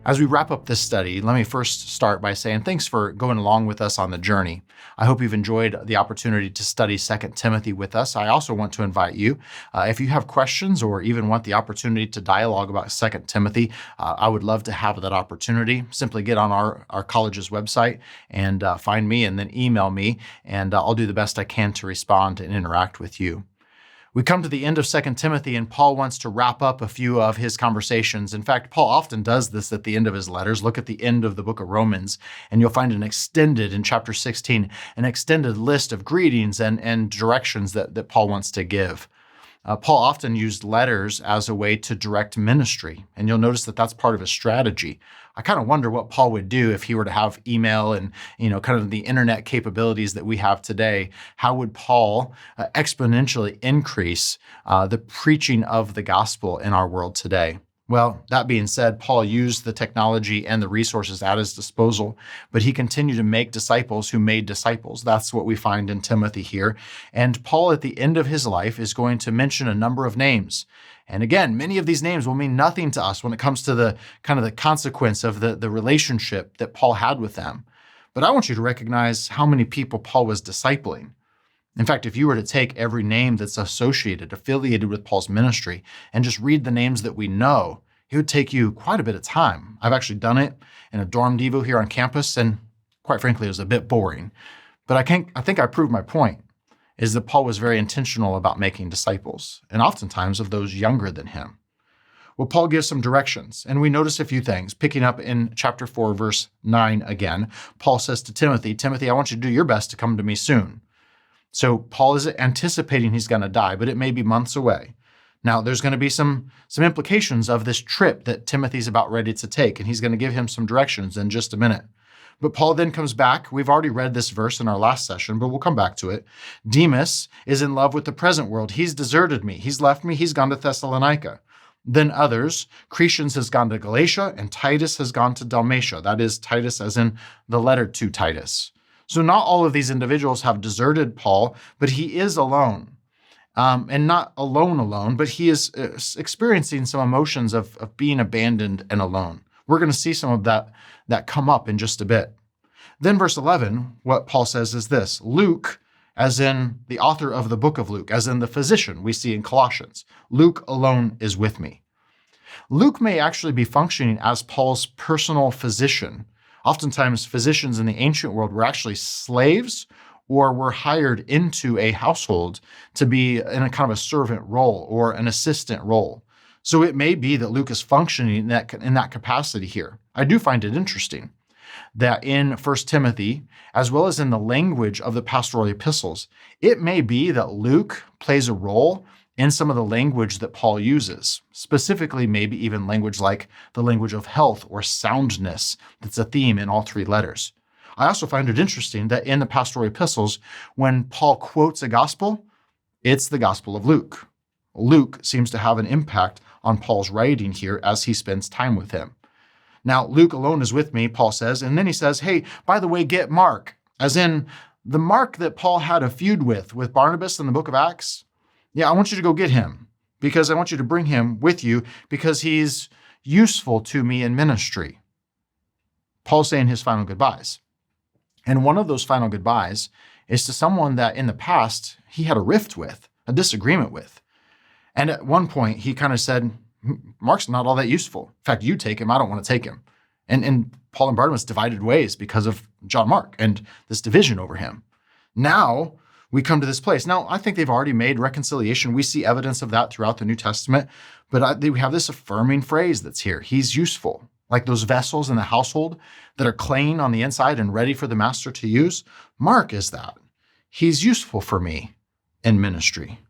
As we wrap up this study, let me first start by saying thanks for going along with us on the journey. I hope you've enjoyed the opportunity to study 2 Timothy with us. I also want to invite you, if you have questions or even want the opportunity to dialogue about 2 Timothy, I would love to have that opportunity. Simply get on our college's website and find me and then email me, and I'll do the best I can to respond and interact with you. We come to the end of 2 Timothy, and Paul wants to wrap up a few of his conversations. In fact, Paul often does this at the end of his letters. Look at the end of the book of Romans, and you'll find in chapter 16, an extended list of greetings and directions that Paul wants to give. Paul often used letters as a way to direct ministry, and you'll notice that that's part of his strategy. I kind of wonder what Paul would do if he were to have email and, kind of the internet capabilities that we have today. How would Paul exponentially increase the preaching of the gospel in our world today? Well, that being said, Paul used the technology and the resources at his disposal, but he continued to make disciples who made disciples. That's what we find in Timothy here. And Paul, at the end of his life, is going to mention a number of names. And again, many of these names will mean nothing to us when it comes to the kind of the consequence of the relationship that Paul had with them. But I want you to recognize how many people Paul was discipling. In fact, if you were to take every name that's affiliated with Paul's ministry, and just read the names that we know, it would take you quite a bit of time. I've actually done it in a dorm devo here on campus, and quite frankly, it was a bit boring. But I think I proved my point, is that Paul was very intentional about making disciples, and oftentimes of those younger than him. Well, Paul gives some directions, and we notice a few things. Picking up in chapter 4, verse 9 again, Paul says to Timothy, I want you to do your best to come to me soon. So Paul is anticipating he's going to die, but it may be months away. Now, there's going to be some implications of this trip that Timothy's about ready to take, and he's going to give him some directions in just a minute. But Paul then comes back. We've already read this verse in our last session, but we'll come back to it. Demas is in love with the present world. He's deserted me. He's left me. He's gone to Thessalonica. Then others, Crescens has gone to Galatia, and Titus has gone to Dalmatia. That is, Titus as in the letter to Titus. So not all of these individuals have deserted Paul, but he is alone. And not alone, but he is experiencing some emotions of being abandoned and alone. We're going to see some of that come up in just a bit. Then verse 11, what Paul says is this: Luke, as in the author of the book of Luke, as in the physician we see in Colossians, Luke alone is with me. Luke may actually be functioning as Paul's personal physician. Oftentimes, physicians in the ancient world were actually slaves or were hired into a household to be in a kind of a servant role or an assistant role. So it may be that Luke is functioning in that capacity here. I do find it interesting that in 1 Timothy, as well as in the language of the pastoral epistles, it may be that Luke plays a role in some of the language that Paul uses, specifically maybe even language like the language of health or soundness that's a theme in all three letters. I also find it interesting that in the pastoral epistles, when Paul quotes a gospel, it's the gospel of Luke. Luke seems to have an impact on Paul's writing here as he spends time with him. Now, Luke alone is with me, Paul says, and then he says, hey, by the way, get Mark, as in the Mark that Paul had a feud with Barnabas in the book of Acts. Yeah, I want you to go get him because I want you to bring him with you because he's useful to me in ministry. Paul's saying his final goodbyes. And one of those final goodbyes is to someone that in the past he had a rift with, a disagreement with. And at one point he kind of said, Mark's not all that useful. In fact, you take him, I don't want to take him. And Paul and Barnabas divided ways because of John Mark and this division over him. Now we come to this place. Now, I think they've already made reconciliation. We see evidence of that throughout the New Testament, but we have this affirming phrase that's here. He's useful, like those vessels in the household that are clean on the inside and ready for the master to use. Mark is that. He's useful for me in ministry.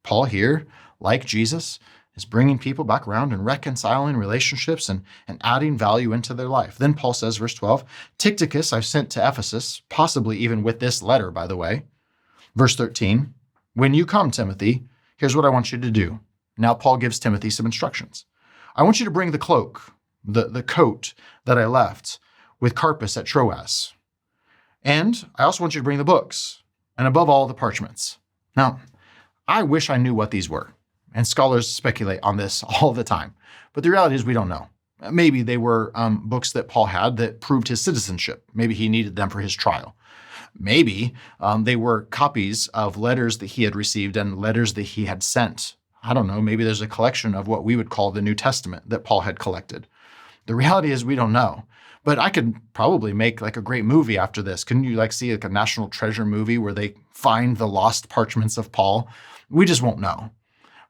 Paul here, like Jesus, is bringing people back around and reconciling relationships and adding value into their life. Then Paul says, verse 12, Tychicus I've sent to Ephesus, possibly even with this letter, by the way. Verse 13, when you come, Timothy, here's what I want you to do. Now Paul gives Timothy some instructions. I want you to bring the cloak, the coat that I left with Carpus at Troas. And I also want you to bring the books, and above all, the parchments. Now, I wish I knew what these were, and scholars speculate on this all the time. But the reality is we don't know. Maybe they were books that Paul had that proved his citizenship. Maybe he needed them for his trial. Maybe they were copies of letters that he had received and letters that he had sent. I don't know, maybe there's a collection of what we would call the New Testament that Paul had collected. The reality is we don't know. But I could probably make like a great movie after this. Couldn't you like see like a National Treasure movie where they find the lost parchments of Paul? We just won't know.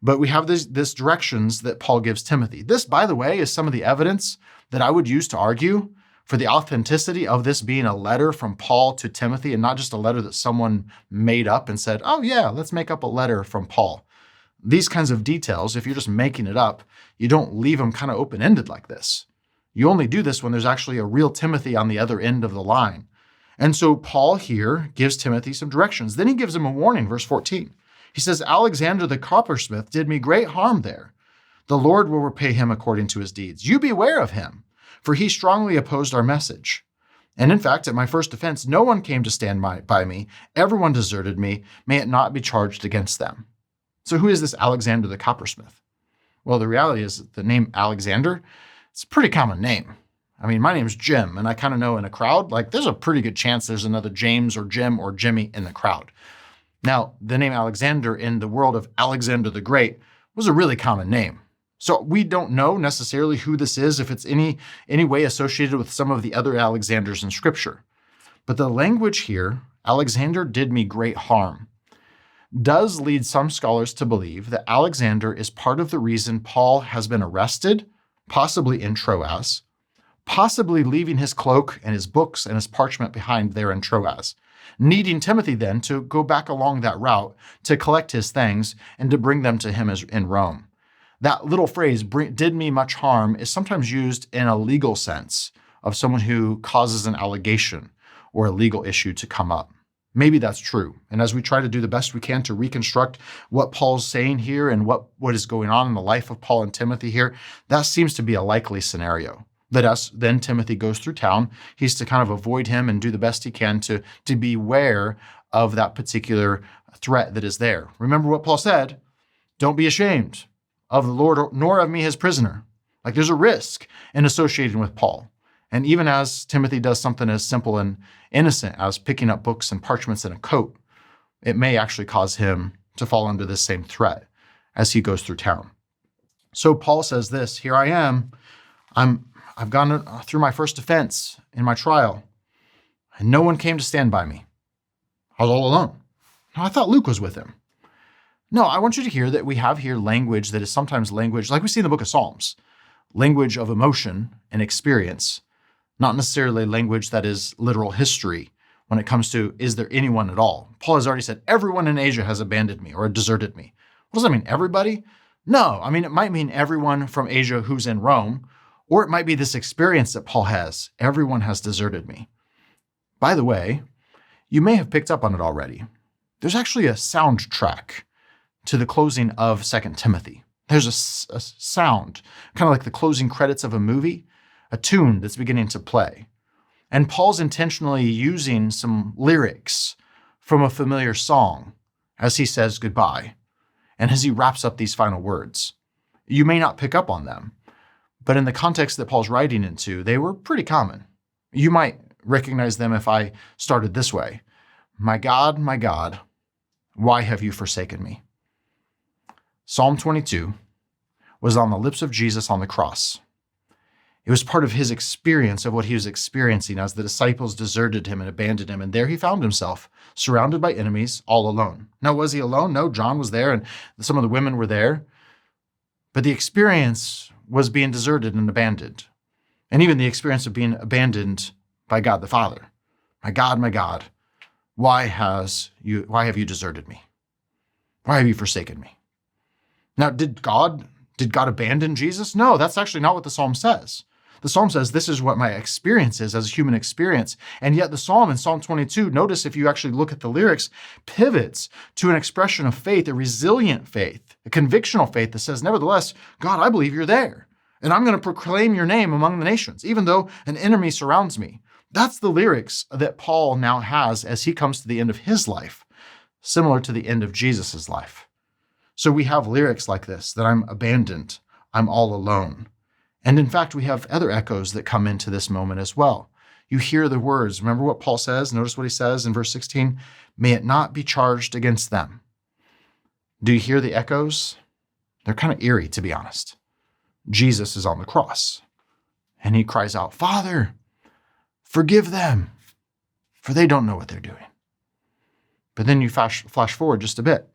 But we have this directions that Paul gives Timothy. This, by the way, is some of the evidence that I would use to argue for the authenticity of this being a letter from Paul to Timothy and not just a letter that someone made up and said, oh yeah, let's make up a letter from Paul. These kinds of details, if you're just making it up, you don't leave them kind of open-ended like this. You only do this when there's actually a real Timothy on the other end of the line. And so Paul here gives Timothy some directions. Then he gives him a warning, verse 14. He says, Alexander the coppersmith did me great harm there. The Lord will repay him according to his deeds. You beware of him, for he strongly opposed our message. And in fact, at my first offense, no one came to stand by me. Everyone deserted me. May it not be charged against them. So who is this Alexander the coppersmith? Well, the reality is the name Alexander, it's a pretty common name. I mean, my name's Jim, and I kind of know in a crowd, like there's a pretty good chance there's another James or Jim or Jimmy in the crowd. Now, the name Alexander in the world of Alexander the Great was a really common name. So we don't know necessarily who this is, if it's any way associated with some of the other Alexanders in Scripture. But the language here, Alexander did me great harm, does lead some scholars to believe that Alexander is part of the reason Paul has been arrested, possibly in Troas, possibly leaving his cloak and his books and his parchment behind there in Troas, needing Timothy then to go back along that route to collect his things and to bring them to him in Rome. That little phrase, did me much harm, is sometimes used in a legal sense of someone who causes an allegation or a legal issue to come up. Maybe that's true. And as we try to do the best we can to reconstruct what Paul's saying here and what is going on in the life of Paul and Timothy here, that seems to be a likely scenario. That then Timothy goes through town. He's to kind of avoid him and do the best he can to beware of that particular threat that is there. Remember what Paul said, don't be ashamed of the Lord, nor of me his prisoner. Like there's a risk in associating with Paul. And even as Timothy does something as simple and innocent as picking up books and parchments in a coat, it may actually cause him to fall under this same threat as he goes through town. So Paul says this, here I am, I've gone through my first offense in my trial, and no one came to stand by me. I was all alone. Now, I thought Luke was with him. No, I want you to hear that we have here language that is sometimes language, like we see in the book of Psalms, language of emotion and experience, not necessarily language that is literal history when it comes to, is there anyone at all? Paul has already said, everyone in Asia has abandoned me or deserted me. What does that mean, everybody? No, I mean, it might mean everyone from Asia who's in Rome, or it might be this experience that Paul has. Everyone has deserted me. By the way, you may have picked up on it already. There's actually a soundtrack to the closing of 2 Timothy. There's a sound, kind of like the closing credits of a movie, a tune that's beginning to play. And Paul's intentionally using some lyrics from a familiar song as he says goodbye and as he wraps up these final words. You may not pick up on them, but in the context that Paul's writing into, they were pretty common. You might recognize them if I started this way. My God, why have you forsaken me? Psalm 22 was on the lips of Jesus on the cross. It was part of his experience of what he was experiencing as the disciples deserted him and abandoned him. And there he found himself surrounded by enemies, all alone. Now, was he alone? No, John was there and some of the women were there. But the experience was being deserted and abandoned. And even the experience of being abandoned by God the Father. My God, why have you deserted me? Why have you forsaken me? Now, did God abandon Jesus? No, that's actually not what the psalm says. The psalm says, this is what my experience is as a human experience. And yet the psalm in Psalm 22, notice if you actually look at the lyrics, pivots to an expression of faith, a resilient faith, a convictional faith that says, nevertheless, God, I believe you're there. And I'm going to proclaim your name among the nations, even though an enemy surrounds me. That's the lyrics that Paul now has as he comes to the end of his life, similar to the end of Jesus's life. So we have lyrics like this, that I'm abandoned, I'm all alone. And in fact, we have other echoes that come into this moment as well. You hear the words. Remember what Paul says? Notice what he says in verse 16. May it not be charged against them. Do you hear the echoes? They're kind of eerie, to be honest. Jesus is on the cross, and he cries out, Father, forgive them, for they don't know what they're doing. But then you flash forward just a bit,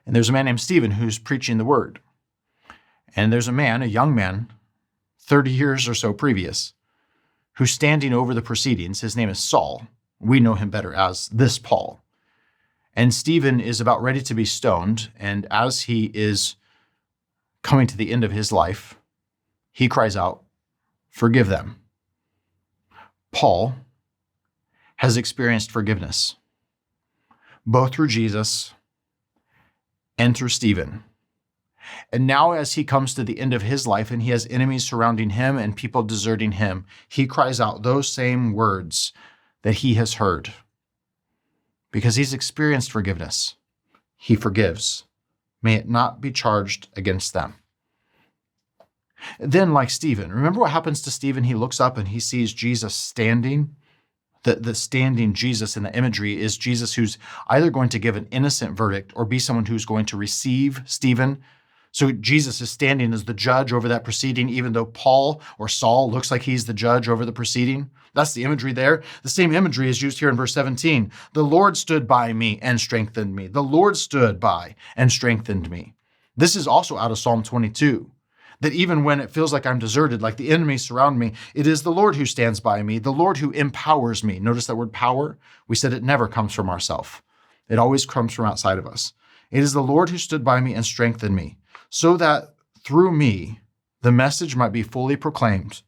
and there's a man named Stephen who's preaching the word. And there's a young man, 30 years or so previous, who's standing over the proceedings. His name is Saul. We know him better as this Paul. And Stephen is about ready to be stoned, and as he is coming to the end of his life, he cries out, forgive them. Paul has experienced forgiveness, both through Jesus and through Stephen. And now as he comes to the end of his life and he has enemies surrounding him and people deserting him, he cries out those same words that he has heard. Because he's experienced forgiveness. He forgives. May it not be charged against them. Then, like Stephen, remember what happens to Stephen? He looks up and he sees Jesus standing. The standing Jesus in the imagery is Jesus who's either going to give an innocent verdict or be someone who's going to receive Stephen. So Jesus is standing as the judge over that proceeding, even though Paul or Saul looks like he's the judge over the proceeding. That's the imagery there. The same imagery is used here in verse 17. The Lord stood by me and strengthened me. The Lord stood by and strengthened me. This is also out of Psalm 22, that even when it feels like I'm deserted, like the enemies surround me, it is the Lord who stands by me, the Lord who empowers me. Notice that word power. We said it never comes from ourselves. It always comes from outside of us. It is the Lord who stood by me and strengthened me, so that through me, the message might be fully proclaimed,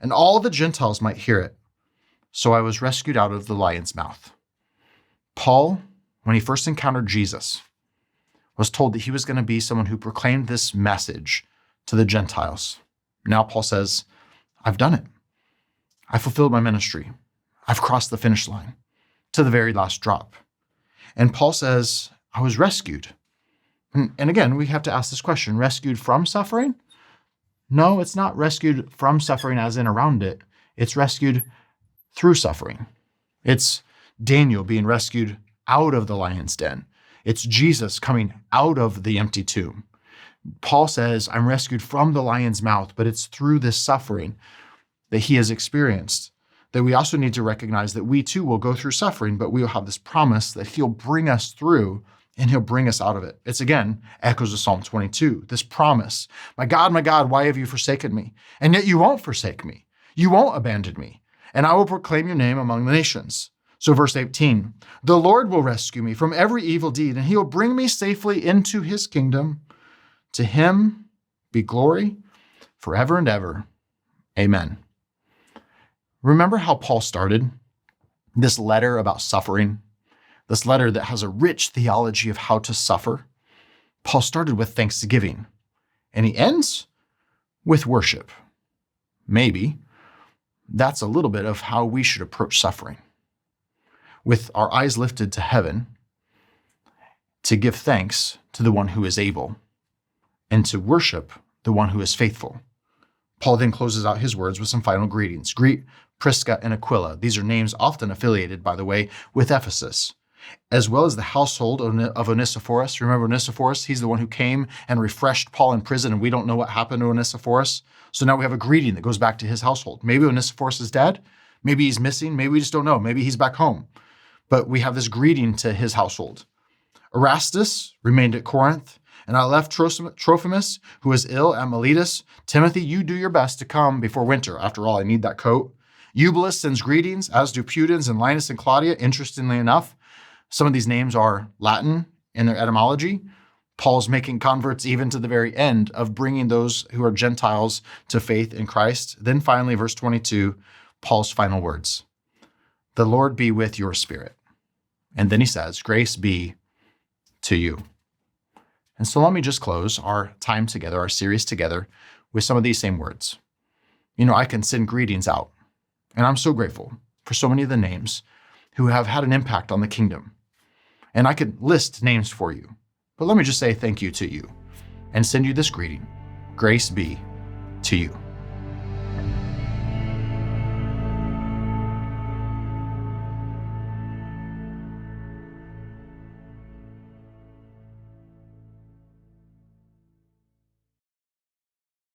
and all the Gentiles might hear it. So I was rescued out of the lion's mouth. Paul, when he first encountered Jesus, was told that he was going to be someone who proclaimed this message to the Gentiles. Now Paul says, I've done it. I fulfilled my ministry. I've crossed the finish line to the very last drop. And Paul says, I was rescued. And again, we have to ask this question, rescued from suffering? No, it's not rescued from suffering as in around it. It's rescued through suffering. It's Daniel being rescued out of the lion's den. It's Jesus coming out of the empty tomb. Paul says, I'm rescued from the lion's mouth, but it's through this suffering that he has experienced that we also need to recognize that we too will go through suffering, but we will have this promise that he'll bring us through and he'll bring us out of it. It's again, echoes of Psalm 22, this promise. My God, why have you forsaken me? And yet you won't forsake me. You won't abandon me. And I will proclaim your name among the nations. So verse 18, the Lord will rescue me from every evil deed, and he will bring me safely into his kingdom. To him be glory forever and ever. Amen. Remember how Paul started this letter about suffering? This letter that has a rich theology of how to suffer. Paul started with thanksgiving, and he ends with worship. Maybe that's a little bit of how we should approach suffering. With our eyes lifted to heaven, to give thanks to the one who is able, and to worship the one who is faithful. Paul then closes out his words with some final greetings. Greet Prisca and Aquila. These are names often affiliated, by the way, with Ephesus, as well as the household of Onesiphorus. Remember Onesiphorus? He's the one who came and refreshed Paul in prison, and we don't know what happened to Onesiphorus. So now we have a greeting that goes back to his household. Maybe Onesiphorus is dead. Maybe he's missing. Maybe we just don't know. Maybe he's back home. But we have this greeting to his household. Erastus remained at Corinth, and I left Trophimus, who is ill, at Miletus. Timothy, you do your best to come before winter. After all, I need that coat. Eubulus sends greetings, as do Pudens and Linus and Claudia. Interestingly enough, some of these names are Latin in their etymology. Paul's making converts even to the very end of bringing those who are Gentiles to faith in Christ. Then finally, verse 22, Paul's final words. The Lord be with your spirit. And then he says, grace be to you. And so let me just close our time together, our series together, with some of these same words. I can send greetings out, and I'm so grateful for so many of the names who have had an impact on the kingdom. And I could list names for you, but let me just say thank you to you and send you this greeting. Grace be to you.